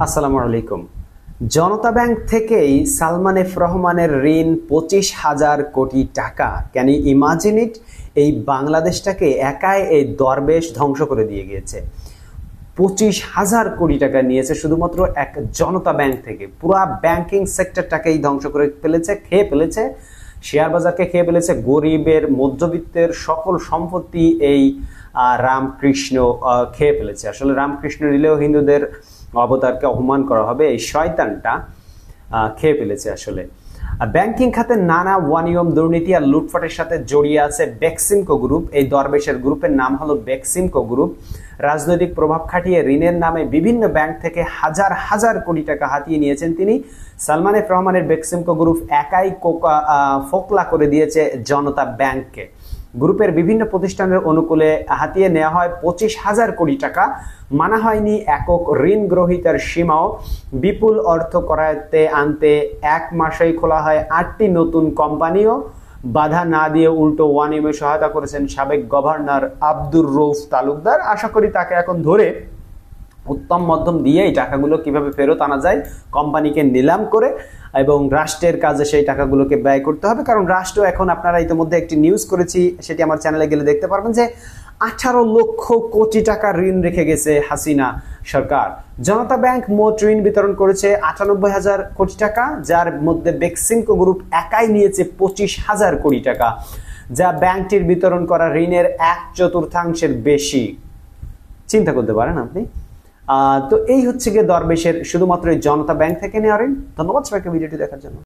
আসসালামু আলাইকুম। জনতা ব্যাংক থেকেই সালমান এফ রহমানের ঋণ 25,000 কোটি টাকা। Can you imagine it? এই বাংলাদেশটাকে একাই এই দরবেশ ধ্বংস করে দিয়ে গিয়েছে। 25,000 কোটি টাকা নিয়েছে শুধুমাত্র এক জনতা ব্যাংক থেকে। পুরা ব্যাংকিং সেক্টরটাকেই ধ্বংস করে ফেলেছে, খেয়ে ফেলেছে, শেয়ার বাজারকে খেয়ে ফেলেছে, গরিবের মধ্যবিত্তের সকল সম্পত্তি এই রামকৃষ্ণ খেয়ে ফেলেছে। আসলে রামকৃষ্ণ নিলেও হিন্দুদের অবতারকে অপমান করা হবে, এই শয়তানটা খেয়ে ফেলেছে। আসলে ব্যাংকিং খাতে নানা অনিয়ম, দুর্নীতি আর লুটপাটের সাথে জড়িয়ে আছে বেক্সিমকো গ্রুপ। এই দরবেশের গ্রুপের নাম হলো বেক্সিমকো গ্রুপ। রাজনৈতিক প্রভাব খাটিয়ে ঋণের নামে বিভিন্ন ব্যাংক থেকে হাজার হাজার কোটি টাকা হাতিয়ে নিয়েছেন তিনি। সালমান এফ রহমানের বেক্সিমকো গ্রুপ একাই ফোকলা করে দিয়েছে জনতা ব্যাংককে। গ্রুপের বিভিন্ন প্রতিষ্ঠানের অনুকূলে হাতিয়ে নেওয়া হয় 25,000 কোটি টাকা। মানা হয়নি একক ঋণ গ্রহীতার সীমাও। বিপুল অর্থ করাতে আনতে এক মাসেই খোলা হয় 8টি নতুন কোম্পানিও। বাধা না দিয়ে উল্টো ওয়ানিমে সহায়তা করেছেন সাবেক গভর্নর আব্দুর রউফ তালুকদার। আশা করি তাকে এখন ধরে উত্তম মধ্যম দিয়ে এই টাকাগুলো কিভাবে ফেরত আনা যায় কোম্পানিকে নিলাম করে, এবং রাষ্ট্রের কাজে সেই টাকাগুলোকে ব্যয় করতে হবে। কারণ রাষ্ট্র এখন, আপনারা ইতিমধ্যে একটি নিউজ করেছি, সেটি আমার চ্যানেলে গেলে দেখতে পারবেন যে 18 লক্ষ কোটি টাকা ঋণ রেখে গেছে হাসিনা সরকার। জনতা ব্যাংক মোট ঋণ বিতরণ করেছে 98,000 কোটি টাকা, যার মধ্যে বেক্সিমকো গ্রুপ একাই নিয়েছে 25,000 কোটি টাকা, যা ব্যাংকটির বিতরণ করা ঋণের 1/4 বেশি। চিন্তা করতে পারেন আপনি। তো এই হচ্ছে গিয়ে দরবেশের শুধুমাত্র জনতা ব্যাংক থেকে নেওয়া ঋণ। ধন্যবাদ সবাইকে ভিডিওটি দেখার জন্য।